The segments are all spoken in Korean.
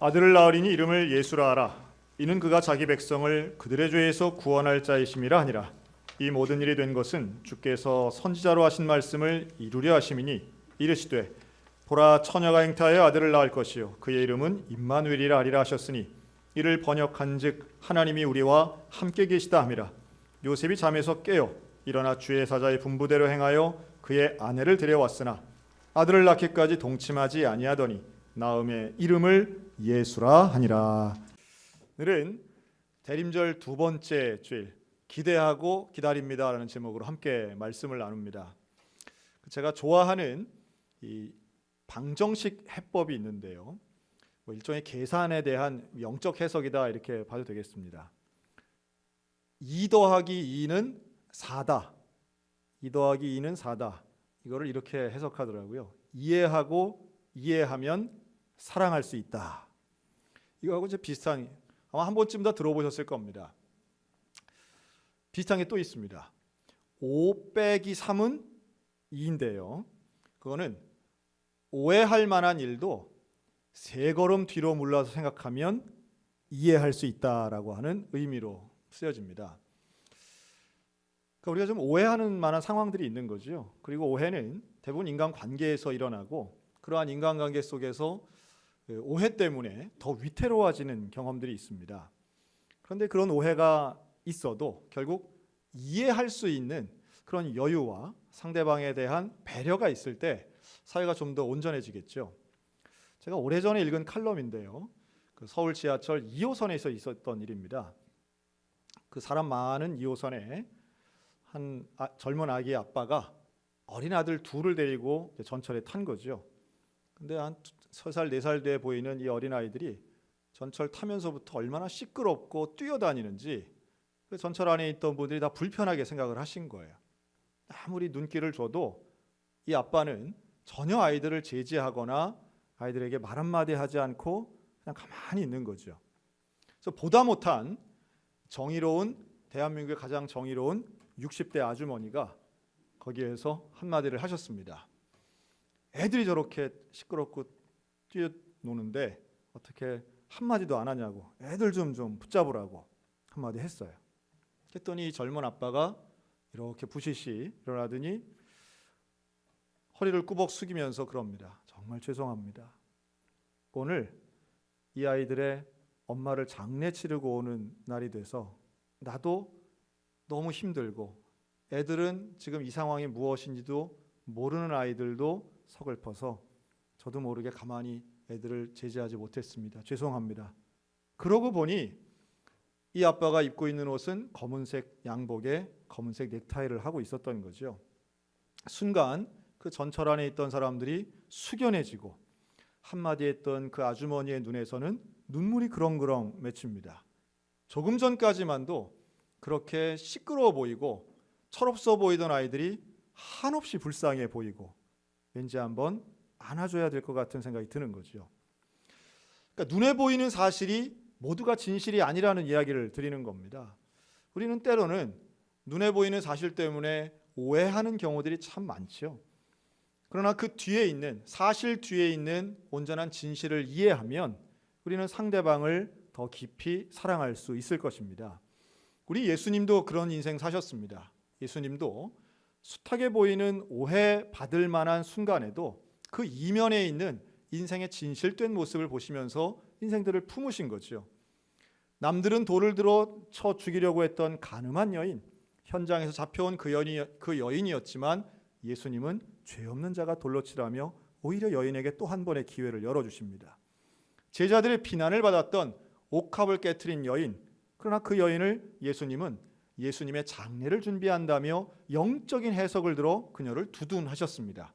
아들을 낳으리니 이름을 예수라 하라. 이는 그가 자기 백성을 그들의 죄에서 구원할 자이심이라 하니라. 이 모든 일이 된 것은 주께서 선지자로 하신 말씀을 이루려 하심이니 이르시되 보라 처녀가 잉태하여 아들을 낳을 것이요 그의 이름은 임마누엘이라 하리라 하셨으니 이를 번역한즉 하나님이 우리와 함께 계시다 함이라. 요셉이 잠에서 깨어 일어나 주의 사자의 분부대로 행하여 그의 아내를 데려왔으나 아들을 낳기까지 동침하지 아니하더니 낳음의 이름을 예수라 하니라. 오늘은 대림절 두 번째 주일 기대하고 기다립니다라는 제목으로 함께 말씀을 나눕니다. 제가 좋아하는 이 방정식 해법이 있는데요. 일종의 계산에 대한 영적 해석이다 이렇게 봐도 되겠습니다. 2 더하기 2는 4다. 2 더하기 2는 4다. 이거를 이렇게 해석하더라고요. 이해하고 이해하면 사랑할 수 있다. 이거하고 이제 비슷한, 아마 한 번쯤 다 들어보셨을 겁니다. 비슷한 게 또 있습니다. 5 빼기 3은 2인데요. 그거는 오해할 만한 일도 3걸음 뒤로 물러서 생각하면 이해할 수 있다라고 하는 의미로 쓰여집니다. 그러니까 우리가 좀 오해하는 만한 상황들이 있는 거죠. 그리고 오해는 대부분 인간관계에서 일어나고 그러한 인간관계 속에서 오해 때문에 더 위태로워지는 경험들이 있습니다. 그런데 그런 오해가 있어도 결국 이해할 수 있는 그런 여유와 상대방에 대한 배려가 있을 때 사회가 좀 더 온전해지겠죠. 제가 오래전에 읽은 칼럼인데요. 그 서울 지하철 2호선에서 있었던 일입니다. 그 사람 많은 2호선에 한 젊은 아기의 아빠가 어린 아들 둘을 데리고 전철에 탄 거죠. 근데 한 3살, 4살 돼 보이는 이 어린 아이들이 전철 타면서부터 얼마나 시끄럽고 뛰어다니는지 그 전철 안에 있던 분들이 다 불편하게 생각을 하신 거예요. 아무리 눈길을 줘도 이 아빠는 전혀 아이들을 제지하거나 아이들에게 말 한마디 하지 않고 그냥 가만히 있는 거죠. 그래서 보다 못한 정의로운, 대한민국의 가장 정의로운 60대 아주머니가 거기에서 한마디를 하셨습니다. 애들이 저렇게 시끄럽고 뛰어노는데 어떻게 한마디도 안 하냐고, 애들 좀 붙잡으라고 한마디 했어요. 했더니 젊은 아빠가 이렇게 부시시 일어나더니 허리를 꾸벅 숙이면서 그럽니다. 정말 죄송합니다. 오늘 이 아이들의 엄마를 장례 치르고 오는 날이 돼서 나도 너무 힘들고 애들은 지금 이 상황이 무엇인지도 모르는 아이들도 서글퍼서 저도 모르게 가만히 애들을 제지하지 못했습니다. 죄송합니다. 그러고 보니 이 아빠가 입고 있는 옷은 검은색 양복에 검은색 넥타이를 하고 있었던 거죠. 순간 그 전철 안에 있던 사람들이 숙연해지고 한마디 했던 그 아주머니의 눈에서는 눈물이 그렁그렁 맺힙니다. 조금 전까지만도 그렇게 시끄러워 보이고 철없어 보이던 아이들이 한없이 불쌍해 보이고 왠지 한번 안아줘야 될 것 같은 생각이 드는 거죠. 그러니까 눈에 보이는 사실이 모두가 진실이 아니라는 이야기를 드리는 겁니다. 우리는 때로는 눈에 보이는 사실 때문에 오해하는 경우들이 참 많죠. 그러나 그 뒤에 있는, 사실 뒤에 있는 온전한 진실을 이해하면 우리는 상대방을 더 깊이 사랑할 수 있을 것입니다. 우리 예수님도 그런 인생 사셨습니다. 예수님도 숱하게 보이는 오해받을 만한 순간에도 그 이면에 있는 인생의 진실된 모습을 보시면서 인생들을 품으신 거죠. 남들은 돌을 들어 쳐 죽이려고 했던 간음한 여인, 현장에서 잡혀온 그 여인이었지만 예수님은 죄 없는 자가 돌로 치라며 오히려 여인에게 또 한 번의 기회를 열어주십니다. 제자들의 비난을 받았던 옥합을 깨트린 여인, 그러나 그 여인을 예수님은 예수님의 장례를 준비한다며 영적인 해석을 들어 그녀를 두둔하셨습니다.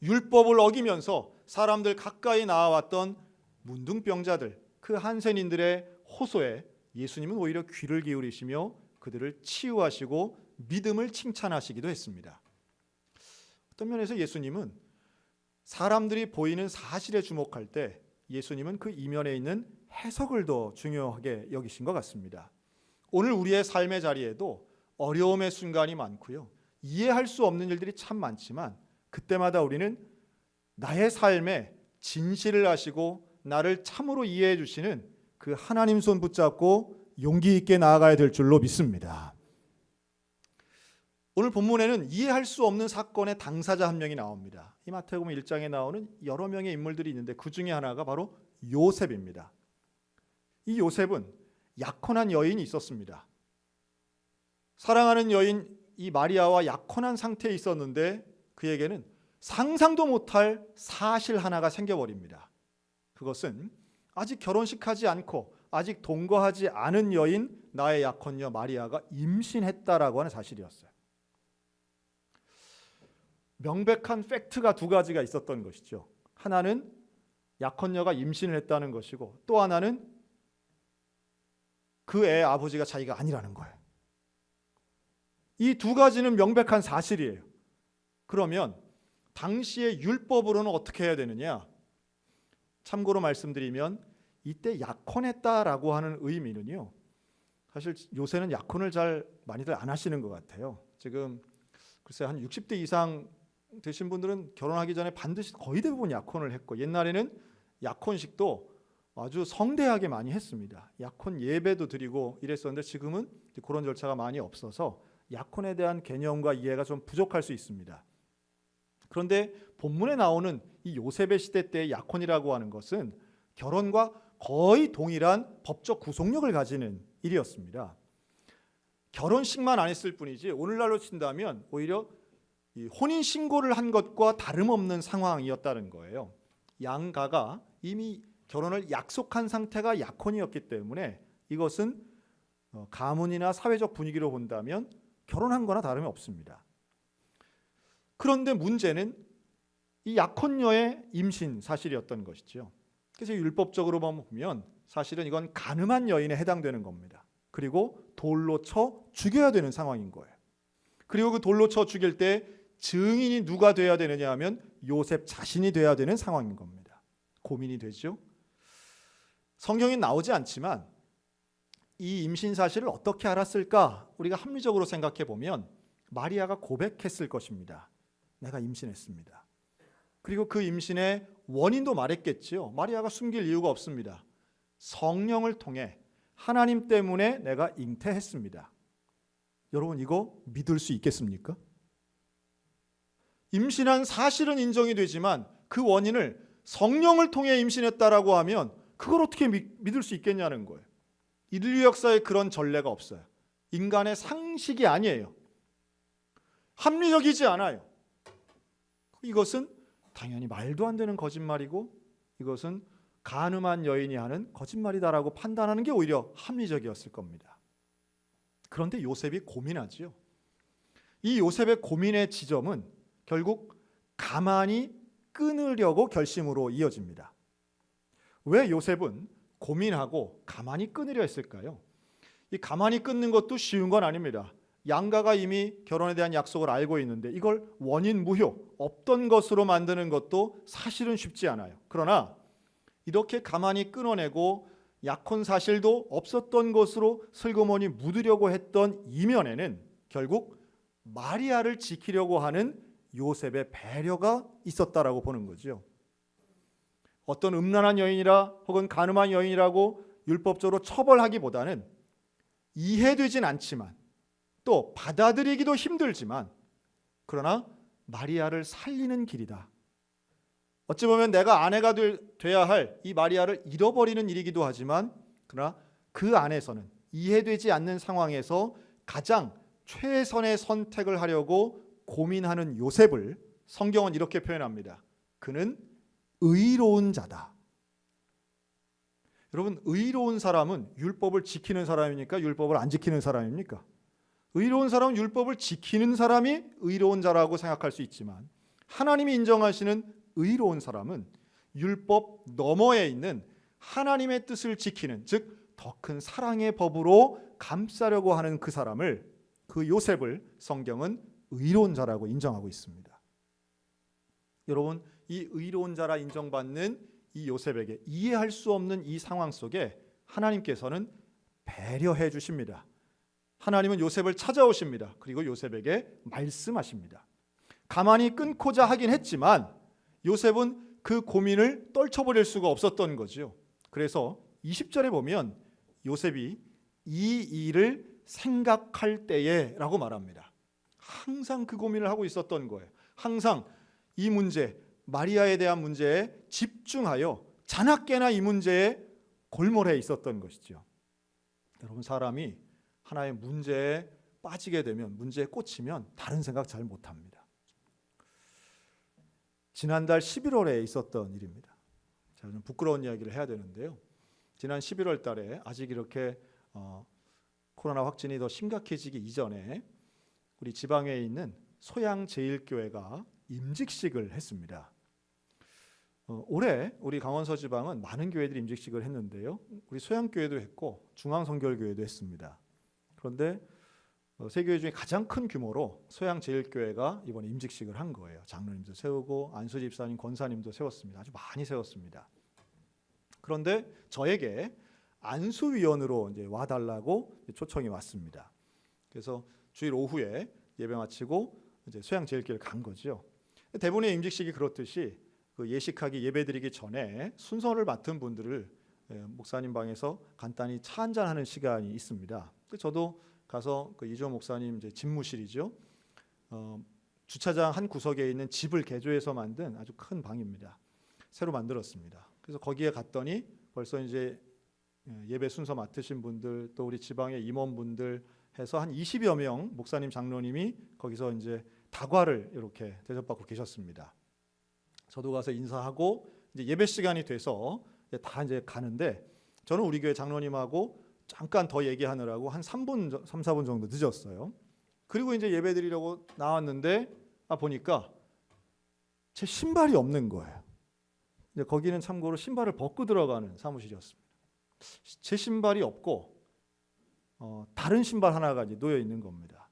율법을 어기면서 사람들 가까이 나와왔던 문둥병자들, 그 한센인들의 호소에 예수님은 오히려 귀를 기울이시며 그들을 치유하시고 믿음을 칭찬하시기도 했습니다. 어떤 면에서 예수님은 사람들이 보이는 사실에 주목할 때 예수님은 그 이면에 있는 해석을 더 중요하게 여기신 것 같습니다. 오늘 우리의 삶의 자리에도 어려움의 순간이 많고요. 이해할 수 없는 일들이 참 많지만 그때마다 우리는 나의 삶에 진실을 아시고 나를 참으로 이해해 주시는 그 하나님 손 붙잡고 용기 있게 나아가야 될 줄로 믿습니다. 오늘 본문에는 이해할 수 없는 사건의 당사자 한 명이 나옵니다. 이 마태복음 1장에 나오는 여러 명의 인물들이 있는데 그 중에 하나가 바로 요셉입니다. 이 요셉은 약혼한 여인이 있었습니다. 사랑하는 여인 이 마리아와 약혼한 상태에 있었는데 그에게는 상상도 못할 사실 하나가 생겨버립니다. 그것은 아직 결혼식하지 않고 아직 동거하지 않은 여인 나의 약혼녀 마리아가 임신했다라고 하는 사실이었어요. 명백한 팩트가 두 가지가 있었던 것이죠. 하나는 약혼녀가 임신을 했다는 것이고 또 하나는 그 애 아버지가 자기가 아니라는 거예요. 이 두 가지는 명백한 사실이에요. 그러면 당시의 율법으로는 어떻게 해야 되느냐? 참고로 말씀드리면 이때 약혼했다라고 하는 의미는요. 사실 요새는 약혼을 잘 많이들 안 하시는 것 같아요. 지금 글쎄 한 60대 이상 되신 분들은 결혼하기 전에 반드시 거의 대부분 약혼을 했고 옛날에는 약혼식도 아주 성대하게 많이 했습니다. 약혼 예배도 드리고 이랬었는데 지금은 그런 절차가 많이 없어서 약혼에 대한 개념과 이해가 좀 부족할 수 있습니다. 그런데 본문에 나오는 이 요셉의 시대 때의 약혼이라고 하는 것은 결혼과 거의 동일한 법적 구속력을 가지는 일이었습니다. 결혼식만 안 했을 뿐이지 오늘날로 친다면 오히려 이 혼인 신고를 한 것과 다름없는 상황이었다는 거예요. 양가가 이미 결혼을 약속한 상태가 약혼이었기 때문에 이것은 가문이나 사회적 분위기로 본다면 결혼한 거나 다름이 없습니다. 그런데 문제는 이 약혼녀의 임신 사실이었던 것이죠. 그래서 율법적으로 보면 사실은 이건 간음한 여인에 해당되는 겁니다. 그리고 돌로 쳐 죽여야 되는 상황인 거예요. 그리고 그 돌로 쳐 죽일 때 증인이 누가 돼야 되느냐 하면 요셉 자신이 돼야 되는 상황인 겁니다. 고민이 되죠. 성경에 나오지 않지만 이 임신 사실을 어떻게 알았을까? 우리가 합리적으로 생각해 보면 마리아가 고백했을 것입니다. 내가 임신했습니다. 그리고 그 임신의 원인도 말했겠지요. 마리아가 숨길 이유가 없습니다. 성령을 통해 하나님 때문에 내가 잉태했습니다. 여러분 이거 믿을 수 있겠습니까? 임신한 사실은 인정이 되지만 그 원인을 성령을 통해 임신했다라고 하면 그걸 어떻게 믿을 수 있겠냐는 거예요. 인류 역사에 그런 전례가 없어요. 인간의 상식이 아니에요. 합리적이지 않아요. 이것은 당연히 말도 안 되는 거짓말이고 이것은 간음한 여인이 하는 거짓말이다라고 판단하는 게 오히려 합리적이었을 겁니다. 그런데 요셉이 고민하지요. 이 요셉의 고민의 지점은 결국 가만히 끊으려고 결심으로 이어집니다. 왜 요셉은 고민하고 가만히 끊으려 했을까요? 이 가만히 끊는 것도 쉬운 건 아닙니다. 양가가 이미 결혼에 대한 약속을 알고 있는데 이걸 원인 무효, 없던 것으로 만드는 것도 사실은 쉽지 않아요. 그러나 이렇게 가만히 끊어내고 약혼 사실도 없었던 것으로 슬그머니 묻으려고 했던 이면에는 결국 마리아를 지키려고 하는 요셉의 배려가 있었다라고 보는 거죠. 어떤 음란한 여인이라 혹은 간음한 여인이라고 율법적으로 처벌하기보다는 이해되진 않지만 또 받아들이기도 힘들지만 그러나 마리아를 살리는 길이다. 어찌 보면 내가 아내가 돼야 할 이 마리아를 잃어버리는 일이기도 하지만 그러나 그 안에서는 이해되지 않는 상황에서 가장 최선의 선택을 하려고 고민하는 요셉을 성경은 이렇게 표현합니다. 그는 의로운 자다. 여러분 의로운 사람은 율법을 지키는 사람입니까? 율법을 안 지키는 사람입니까? 의로운 사람은 율법을 지키는 사람이 의로운 자라고 생각할 수 있지만 하나님이 인정하시는 의로운 사람은 율법 너머에 있는 하나님의 뜻을 지키는 즉 더 큰 사랑의 법으로 감싸려고 하는 그 사람을 그 요셉을 성경은 의로운 자라고 인정하고 있습니다. 여러분 이 의로운 자라 인정받는 이 요셉에게 이해할 수 없는 이 상황 속에 하나님께서는 배려해 주십니다. 하나님은 요셉을 찾아오십니다. 그리고 요셉에게 말씀하십니다. 가만히 끊고자 하긴 했지만 요셉은 그 고민을 떨쳐버릴 수가 없었던 거죠. 그래서 20절에 보면 요셉이 이 일을 생각할 때에 라고 말합니다. 항상 그 고민을 하고 있었던 거예요. 항상 이 문제, 마리아에 대한 문제에 집중하여 자나깨나 이 문제에 골몰해 있었던 것이죠. 여러분, 사람이 하나의 문제에 빠지게 되면, 문제에 꽂히면 다른 생각 잘 못합니다. 지난달 11월에 있었던 일입니다. 제가 좀 부끄러운 이야기를 해야 되는데요. 지난 11월 달에 아직 이렇게 코로나 확진이 더 심각해지기 이전에 우리 지방에 있는 소양제일교회가 임직식을 했습니다. 올해 우리 강원서 지방은 많은 교회들이 임직식을 했는데요. 우리 소양교회도 했고 중앙성결교회도 했습니다. 그런데 세 교회 중에 가장 큰 규모로 소양제일교회가 이번에 임직식을 한 거예요. 장로님도 세우고 안수 집사님, 권사님도 세웠습니다. 아주 많이 세웠습니다. 그런데 저에게 안수위원으로 이제 와달라고 초청이 왔습니다. 그래서 주일 오후에 예배 마치고 이제 소양제일교회를 간 거죠. 대부분의 임직식이 그렇듯이 그 예식하기 예배드리기 전에 순서를 맡은 분들을 목사님 방에서 간단히 차 한잔하는 시간이 있습니다. 저도 가서 그 이조 목사님 이제 집무실이죠. 주차장 한 구석에 있는 집을 개조해서 만든 아주 큰 방입니다. 새로 만들었습니다. 그래서 거기에 갔더니 벌써 이제 예배 순서 맡으신 분들, 또 우리 지방의 임원분들 해서 한 20여 명 목사님, 장로님이 거기서 이제 다과를 이렇게 대접받고 계셨습니다. 저도 가서 인사하고 이제 예배 시간이 돼서 다 이제 가는데, 저는 우리 교회 장로님하고 잠깐 더 얘기하느라고 한 3분, 3, 4분 정도 늦었어요. 그리고 이제 예배 드리려고 나왔는데 보니까 제 신발이 없는 거예요. 이제 거기는 참고로 신발을 벗고 들어가는 사무실이었습니다. 제 신발이 없고 다른 신발 하나가 이제 놓여 있는 겁니다.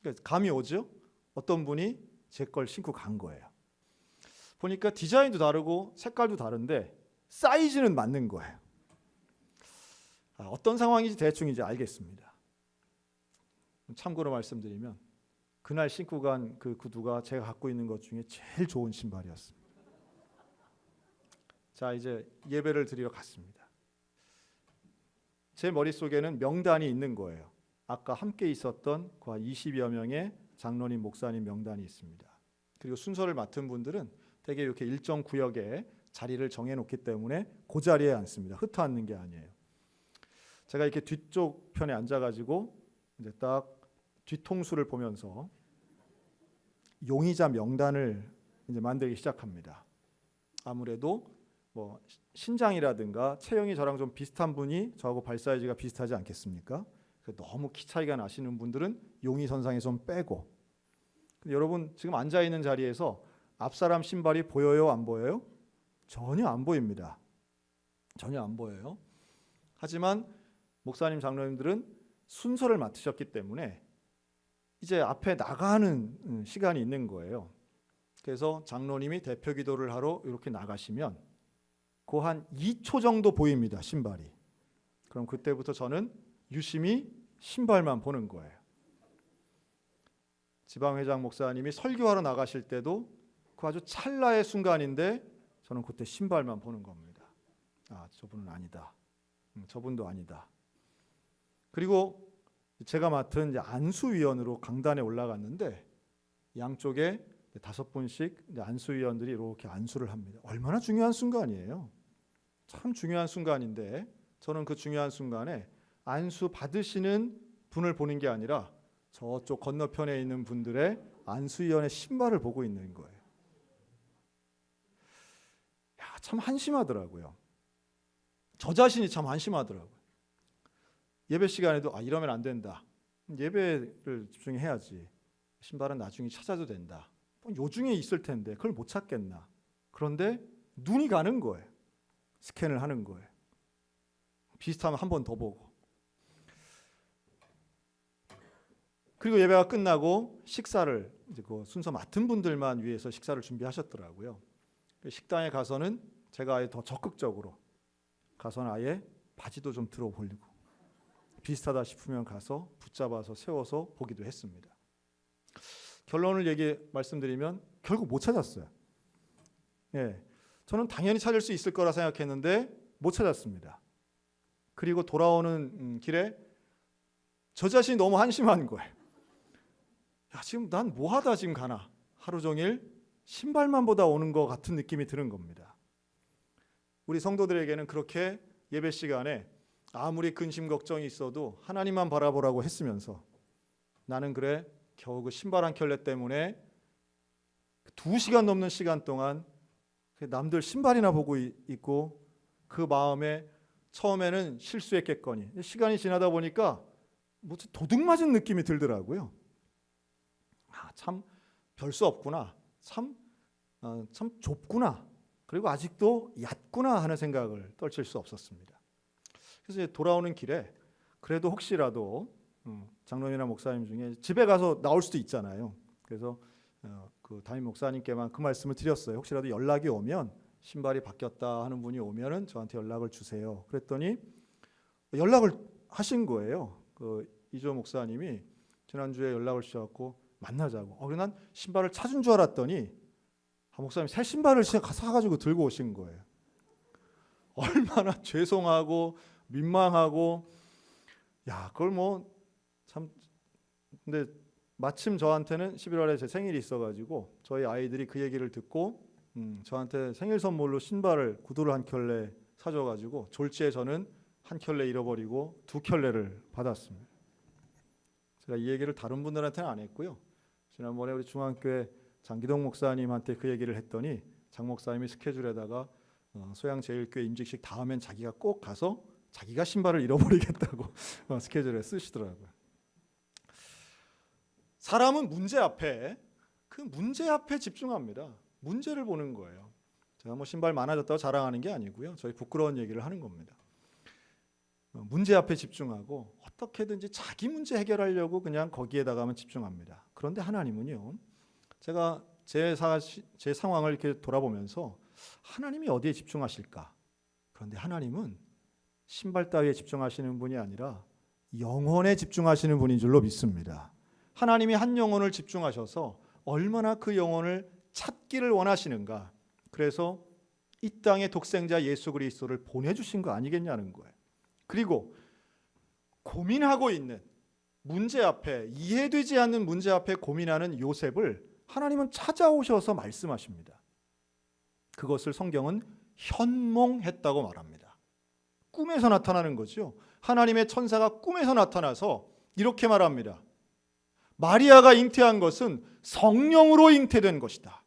그러니까 감이 오죠? 어떤 분이 제 걸 신고 간 거예요. 보니까 디자인도 다르고 색깔도 다른데 사이즈는 맞는 거예요. 어떤 상황인지 대충 이제 알겠습니다. 참고로 말씀드리면 그날 신고 간 그 구두가 제가 갖고 있는 것 중에 제일 좋은 신발이었습니다. 자, 이제 예배를 드리러 갔습니다. 제 머릿속에는 명단이 있는 거예요. 아까 함께 있었던 그 20여 명의 장로님, 목사님 명단이 있습니다. 그리고 순서를 맡은 분들은 대개 이렇게 일정 구역에 자리를 정해놓기 때문에 그 자리에 앉습니다. 흩어 앉는 게 아니에요. 제가 이렇게 뒤쪽 편에 앉아가지고 이제 딱 뒤통수를 보면서 용의자 명단을 이제 만들기 시작합니다. 아무래도 뭐 신장이라든가 체형이 저랑 좀 비슷한 분이 저하고 발 사이즈가 비슷하지 않겠습니까? 너무 키 차이가 나시는 분들은 용의선상에 좀 빼고. 근데 여러분, 지금 앉아 있는 자리에서 앞사람 신발이 보여요, 안 보여요? 전혀 안 보입니다. 전혀 안 보여요. 하지만 목사님, 장로님들은 순서를 맡으셨기 때문에 이제 앞에 나가는 시간이 있는 거예요. 그래서 장로님이 대표 기도를 하러 이렇게 나가시면 그 한 2초 정도 보입니다, 신발이. 그럼 그때부터 저는 유심히 신발만 보는 거예요. 지방회장 목사님이 설교하러 나가실 때도 그 아주 찰나의 순간인데 저는 그때 신발만 보는 겁니다. 저분은 아니다. 저분도 아니다. 그리고 제가 맡은 이제 안수위원으로 강단에 올라갔는데 양쪽에 5분씩 안수위원들이 이렇게 안수를 합니다. 얼마나 중요한 순간이에요. 참 중요한 순간인데 저는 그 중요한 순간에 안수 받으시는 분을 보는 게 아니라 저쪽 건너편에 있는 분들의 안수위원의 신발을 보고 있는 거예요. 참 한심하더라고요. 저 자신이 참 한심하더라고요. 예배 시간에도 이러면 안 된다. 예배를 집중해야지. 신발은 나중에 찾아도 된다. 요중에 있을 텐데 그걸 못 찾겠나. 그런데 눈이 가는 거예요. 스캔을 하는 거예요. 비슷하면 한 번 더 보고. 그리고 예배가 끝나고 식사를 이제 그 순서 맡은 분들만 위해서 식사를 준비하셨더라고요. 식당에 가서는 제가 아예 더 적극적으로 가서는 아예 바지도 좀 들어보려고 비슷하다 싶으면 가서 붙잡아서 세워서 보기도 했습니다. 결론을 말씀드리면 결국 못 찾았어요. 예, 저는 당연히 찾을 수 있을 거라 생각했는데 못 찾았습니다. 그리고 돌아오는 길에 저 자신이 너무 한심한 거예요. 야, 지금 난 뭐 하다 지금 가나. 하루 종일 신발만 보다 오는 것 같은 느낌이 드는 겁니다. 우리 성도들에게는 그렇게 예배 시간에 아무리 근심 걱정이 있어도 하나님만 바라보라고 했으면서 나는 그래 겨우 그 신발 한 켤레 때문에 2시간 넘는 시간 동안 남들 신발이나 보고 있고 그 마음에 처음에는 실수했겠거니 시간이 지나다 보니까 뭐 도둑 맞은 느낌이 들더라고요. 참 별 수 없구나. 참 좁구나. 그리고 아직도 얕구나 하는 생각을 떨칠 수 없었습니다. 그래서 돌아오는 길에 그래도 혹시라도 장로님이나 목사님 중에 집에 가서 나올 수도 있잖아요. 그래서 그 담임 목사님께만 그 말씀을 드렸어요. 혹시라도 연락이 오면 신발이 바뀌었다 하는 분이 오면은 저한테 연락을 주세요. 그랬더니 연락을 하신 거예요. 그 이조 목사님이 지난주에 연락을 주셔갖고 만나자고. 그래서 난 신발을 찾은 줄 알았더니 목사님 새 신발을 사가지고 들고 오신 거예요. 얼마나 죄송하고 민망하고 그걸 뭐 참 근데 마침 저한테는 11월에 제 생일이 있어가지고 저희 아이들이 그 얘기를 듣고 저한테 생일 선물로 신발을 구두를 한 켤레 사줘가지고 졸지에 저는 한 켤레 잃어버리고 2켤레를 받았습니다. 제가 이 얘기를 다른 분들한테는 안 했고요. 지난번에 우리 중앙교회 장기동 목사님한테 그 얘기를 했더니 장 목사님이 스케줄에다가 소양제일교회 임직식 다음엔 자기가 꼭 가서 자기가 신발을 잃어버리겠다고 스케줄에 쓰시더라고요. 사람은 문제 앞에 집중합니다. 문제를 보는 거예요. 제가 뭐 신발 많아졌다고 자랑하는 게 아니고요. 저희 부끄러운 얘기를 하는 겁니다. 문제 앞에 집중하고 어떻게든지 자기 문제 해결하려고 그냥 거기에다가만 집중합니다. 그런데 하나님은요. 제가 제 상황을 이렇게 돌아보면서 하나님이 어디에 집중하실까? 그런데 하나님은 신발 따위에 집중하시는 분이 아니라 영혼에 집중하시는 분인 줄로 믿습니다. 하나님이 한 영혼을 집중하셔서 얼마나 그 영혼을 찾기를 원하시는가. 그래서 이 땅에 독생자 예수 그리스도를 보내주신 거 아니겠냐는 거예요. 그리고 고민하고 있는 문제 앞에 이해되지 않는 문제 앞에 고민하는 요셉을 하나님은 찾아오셔서 말씀하십니다. 그것을 성경은 현몽했다고 말합니다. 꿈에서 나타나는 거죠. 하나님의 천사가 꿈에서 나타나서 이렇게 말합니다. 마리아가 잉태한 것은 성령으로 잉태된 것이다.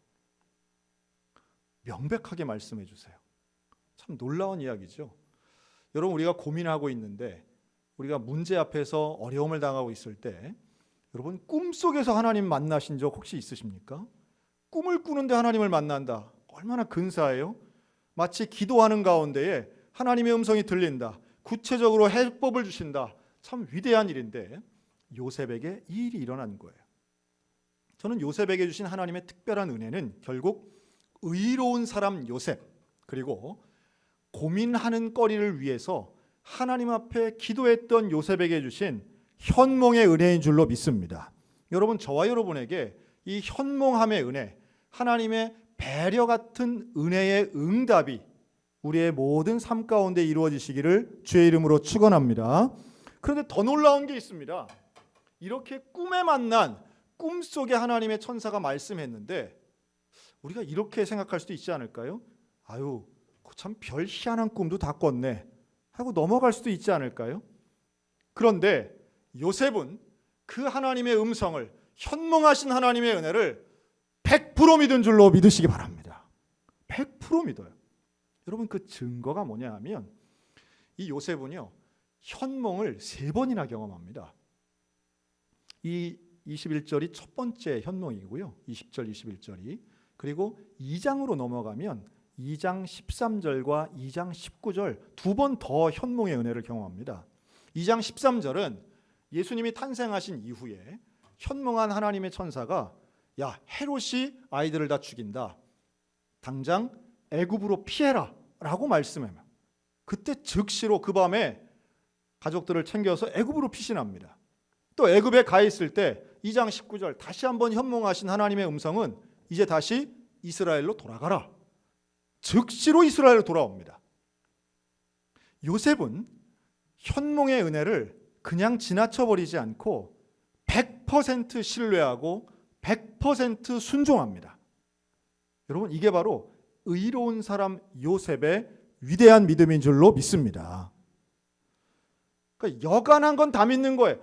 명백하게 말씀해 주세요. 참 놀라운 이야기죠. 여러분 우리가 고민하고 있는데 우리가 문제 앞에서 어려움을 당하고 있을 때 여러분 꿈속에서 하나님 만나신 적 혹시 있으십니까? 꿈을 꾸는데 하나님을 만난다. 얼마나 근사해요? 마치 기도하는 가운데에 하나님의 음성이 들린다. 구체적으로 해법을 주신다. 참 위대한 일인데 요셉에게 이 일이 일어난 거예요. 저는 요셉에게 주신 하나님의 특별한 은혜는 결국 의로운 사람 요셉 그리고 고민하는 거리를 위해서 하나님 앞에 기도했던 요셉에게 주신 현몽의 은혜인 줄로 믿습니다. 여러분 저와 여러분에게 이 현몽함의 은혜 하나님의 배려 같은 은혜의 응답이 우리의 모든 삶 가운데 이루어지시기를 주의 이름으로 축원합니다. 그런데 더 놀라운 게 있습니다. 이렇게 꿈에 만난 꿈속에 하나님의 천사가 말씀했는데 우리가 이렇게 생각할 수도 있지 않을까요? 아유 참 별 희한한 꿈도 다 꿨네 하고 넘어갈 수도 있지 않을까요? 그런데 요셉은 그 하나님의 음성을 현몽하신 하나님의 은혜를 100% 믿은 줄로 믿으시기 바랍니다. 100% 믿어요. 여러분 그 증거가 뭐냐 하면 이 요셉은요 현몽을 3번이나 경험합니다. 이 21절이 첫 번째 현몽이고요. 20절 21절이 그리고 2장으로 넘어가면 2장 13절과 2장 19절 2번 더 현몽의 은혜를 경험합니다. 2장 13절은 예수님이 탄생하신 이후에 현몽한 하나님의 천사가 야 헤롯이 아이들을 다 죽인다. 당장 애굽으로 피해라 라고 말씀해요. 그때 즉시로 그 밤에 가족들을 챙겨서 애굽으로 피신합니다. 또 애굽에 가 있을 때 2장 19절 다시 한번 현몽하신 하나님의 음성은 이제 다시 이스라엘로 돌아가라. 즉시로 이스라엘로 돌아옵니다. 요셉은 현몽의 은혜를 그냥 지나쳐버리지 않고 100% 신뢰하고 100% 순종합니다. 여러분, 이게 바로 의로운 사람 요셉의 위대한 믿음인 줄로 믿습니다. 그러니까 여간한 건 다 믿는 거예요.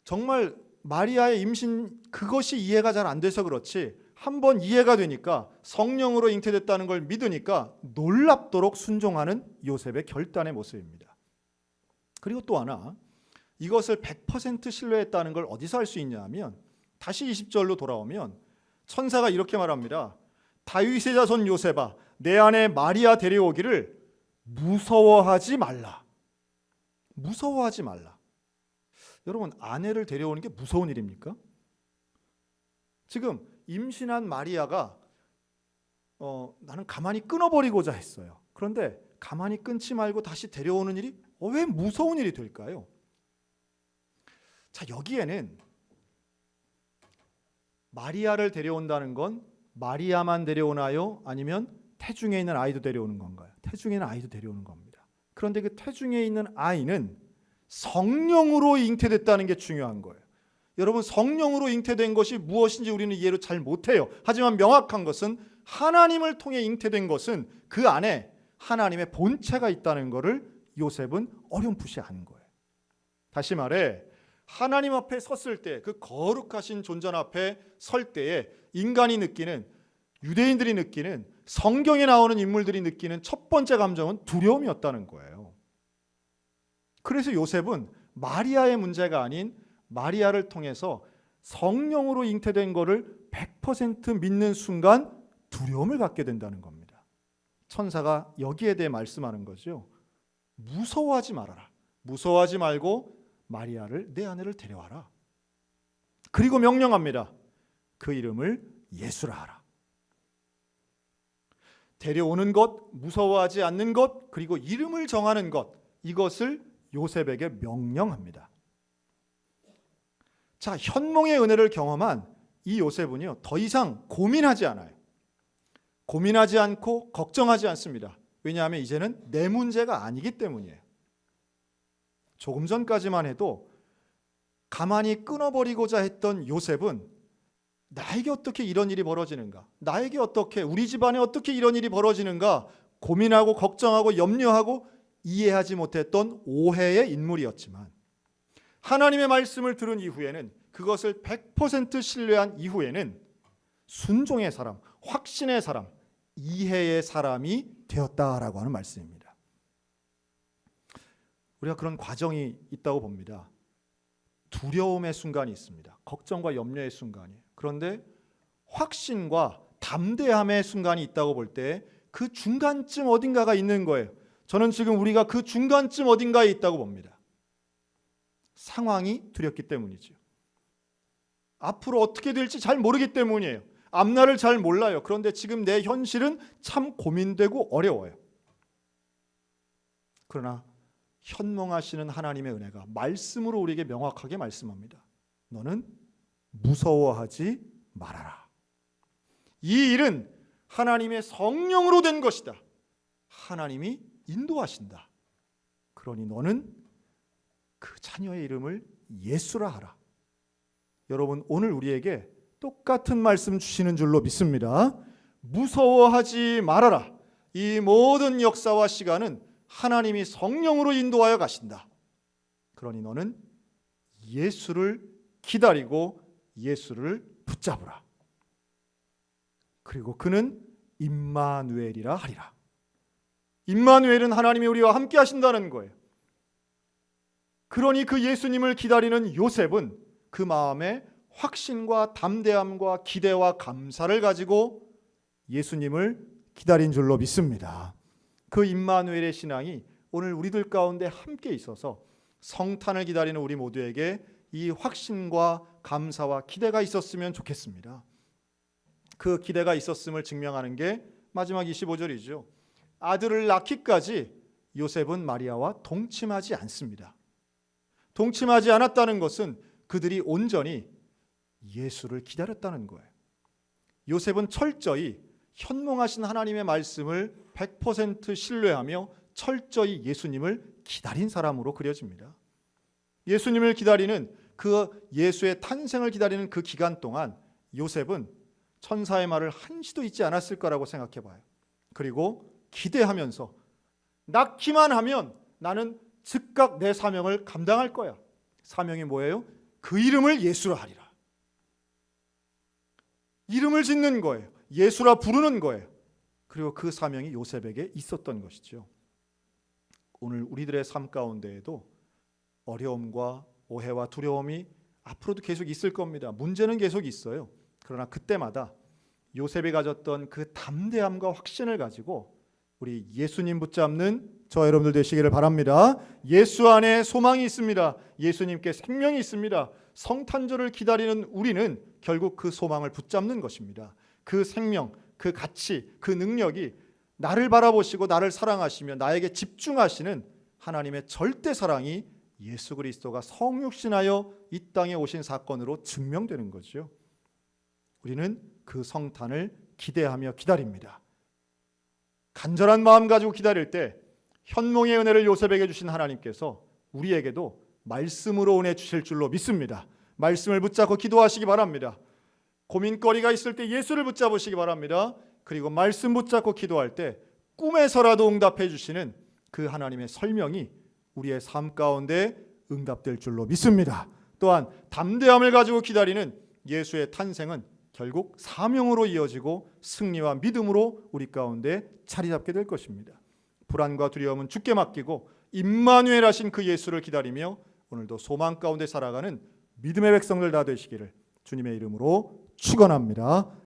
정말 마리아의 임신 그것이 이해가 잘 안 돼서 그렇지 한번 이해가 되니까, 성령으로 잉태됐다는 걸 믿으니까 놀랍도록 순종하는 요셉의 결단의 모습입니다. 그리고 또 하나, 이것을 100% 신뢰했다는 걸 어디서 알 수 있냐 하면 다시 20절로 돌아오면 천사가 이렇게 말합니다. 다윗의 자손 요셉아, 내 아내 마리아 데려오기를 무서워하지 말라. 무서워하지 말라. 여러분, 아내를 데려오는 게 무서운 일입니까? 지금 임신한 마리아가 나는 가만히 끊어버리고자 했어요. 그런데 가만히 끊지 말고 다시 데려오는 일이 왜 무서운 일이 될까요? 자, 여기에는 마리아를 데려온다는 건 마리아만 데려오나요? 아니면 태중에 있는 아이도 데려오는 건가요? 태중에 있는 아이도 데려오는 겁니다. 그런데 그 태중에 있는 아이는 성령으로 잉태됐다는 게 중요한 거예요. 여러분, 성령으로 잉태된 것이 무엇인지 우리는 이해를 잘 못해요. 하지만 명확한 것은 하나님을 통해 잉태된 것은 그 안에 하나님의 본체가 있다는 것을 요셉은 어렴풋이 아는 거예요. 다시 말해, 하나님 앞에 섰을 때, 그 거룩하신 존전 앞에 설 때에 인간이 느끼는, 유대인들이 느끼는, 성경에 나오는 인물들이 느끼는 첫 번째 감정은 두려움이었다는 거예요. 그래서 요셉은 마리아의 문제가 아닌 마리아를 통해서 성령으로 잉태된 것을 100% 믿는 순간 두려움을 갖게 된다는 겁니다. 천사가 여기에 대해 말씀하는 거죠. 무서워하지 말아라. 무서워하지 말고 마리아를, 내 아내를 데려와라. 그리고 명령합니다. 그 이름을 예수라 하라. 데려오는 것, 무서워하지 않는 것, 그리고 이름을 정하는 것, 이것을 요셉에게 명령합니다. 자, 현몽의 은혜를 경험한 이 요셉은요, 더 이상 고민하지 않아요. 고민하지 않고 걱정하지 않습니다. 왜냐하면 이제는 내 문제가 아니기 때문이에요. 조금 전까지만 해도 가만히 끊어버리고자 했던 요셉은 나에게 어떻게 이런 일이 벌어지는가? 나에게 어떻게, 우리 집안에 어떻게 이런 일이 벌어지는가? 고민하고 걱정하고 염려하고 이해하지 못했던 오해의 인물이었지만, 하나님의 말씀을 들은 이후에는, 그것을 100% 신뢰한 이후에는 순종의 사람, 확신의 사람, 이해의 사람이 되었다라고 하는 말씀입니다. 우리가 그런 과정이 있다고 봅니다. 두려움의 순간이 있습니다. 걱정과 염려의 순간이. 그런데 확신과 담대함의 순간이 있다고 볼 때 그 중간쯤 어딘가가 있는 거예요. 저는 지금 우리가 그 중간쯤 어딘가에 있다고 봅니다. 상황이 두렵기 때문이죠. 앞으로 어떻게 될지 잘 모르기 때문이에요. 앞날을 잘 몰라요. 그런데 지금 내 현실은 참 고민되고 어려워요. 그러나 현몽하시는 하나님의 은혜가 말씀으로 우리에게 명확하게 말씀합니다. 너는 무서워하지 말아라. 이 일은 하나님의 성령으로 된 것이다. 하나님이 인도하신다. 그러니 너는 그 자녀의 이름을 예수라 하라. 여러분, 오늘 우리에게 똑같은 말씀 주시는 줄로 믿습니다. 무서워하지 말아라. 이 모든 역사와 시간은 하나님이 성령으로 인도하여 가신다. 그러니 너는 예수를 기다리고 예수를 붙잡으라. 그리고 그는 임마누엘이라 하리라. 임마누엘은 하나님이 우리와 함께 하신다는 거예요. 그러니 그 예수님을 기다리는 요셉은 그 마음에 확신과 담대함과 기대와 감사를 가지고 예수님을 기다린 줄로 믿습니다. 그 임마누엘의 신앙이 오늘 우리들 가운데 함께 있어서 성탄을 기다리는 우리 모두에게 이 확신과 감사와 기대가 있었으면 좋겠습니다. 그 기대가 있었음을 증명하는 게 마지막 25절이죠. 아들을 낳기까지 요셉은 마리아와 동침하지 않습니다. 동침하지 않았다는 것은 그들이 온전히 예수를 기다렸다는 거예요. 요셉은 철저히 현몽하신 하나님의 말씀을 100% 신뢰하며 철저히 예수님을 기다린 사람으로 그려집니다. 예수님을 기다리는 그 예수의 탄생을 기다리는 그 기간 동안 요셉은 천사의 말을 한시도 잊지 않았을 거라고 생각해 봐요. 그리고 기대하면서 낳기만 하면 나는 즉각 내 사명을 감당할 거야. 사명이 뭐예요? 그 이름을 예수라 하리라. 이름을 짓는 거예요. 예수라 부르는 거예요. 그리고 그 사명이 요셉에게 있었던 것이죠. 오늘 우리들의 삶 가운데에도 어려움과 오해와 두려움이 앞으로도 계속 있을 겁니다. 문제는 계속 있어요. 그러나 그때마다 요셉이 가졌던 그 담대함과 확신을 가지고 우리 예수님 붙잡는 저 여러분들 되시기를 바랍니다. 예수 안에 소망이 있습니다. 예수님께 생명이 있습니다. 성탄절을 기다리는 우리는 결국 그 소망을 붙잡는 것입니다. 그 생명, 그 가치, 그 능력이 나를 바라보시고 나를 사랑하시며 나에게 집중하시는 하나님의 절대 사랑이 예수 그리스도가 성육신하여 이 땅에 오신 사건으로 증명되는 거죠. 우리는 그 성탄을 기대하며 기다립니다. 간절한 마음 가지고 기다릴 때 현몽의 은혜를 요셉에게 주신 하나님께서 우리에게도 말씀으로 은혜 주실 줄로 믿습니다. 말씀을 붙잡고 기도하시기 바랍니다. 고민거리가 있을 때 예수를 붙잡으시기 바랍니다. 그리고 말씀 붙잡고 기도할 때 꿈에서라도 응답해 주시는 그 하나님의 설명이 우리의 삶 가운데 응답될 줄로 믿습니다. 또한 담대함을 가지고 기다리는 예수의 탄생은 결국 사명으로 이어지고 승리와 믿음으로 우리 가운데 자리 잡게 될 것입니다. 불안과 두려움은 주께 맡기고 임마누엘 하신 그 예수를 기다리며 오늘도 소망 가운데 살아가는 믿음의 백성들 다 되시기를 주님의 이름으로 축원합니다.